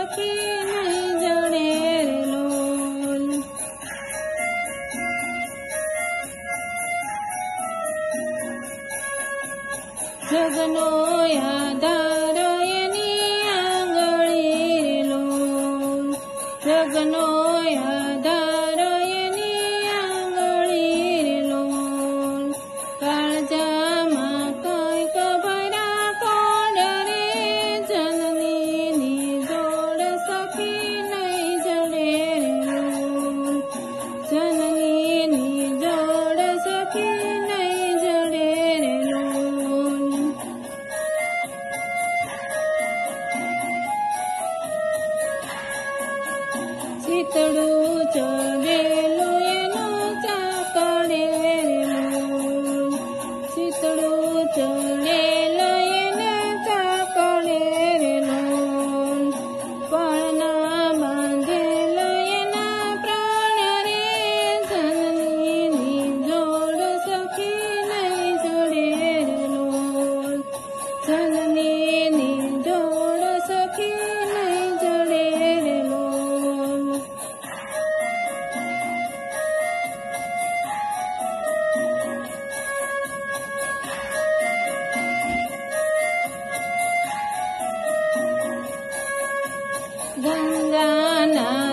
સખી નહીં જડે રે લોલ. જગનો આધાર એની આંગળી રે લોલ. જગનો આધાર એની આંગળી રે લોલ. કાળજામાં કંઈક ભરા કોડ રે જનનીની જોડ સખી નહીં જડે રે લોલ. જનનીની જોડ સખી નહીં જડે રે લોલ. શીતળું ચડેલું એનું ચાકડે રે લોલ. શીતળું ચડેલું એને ચાકડે રે લોલ. પળના બાંધેલ એના પ્રાણ રે જનનીની જોડ સખી નહીં જડે રે લોલ. જનનીની જોડ સખી નહીં જડે રે લોલ. ગંગાના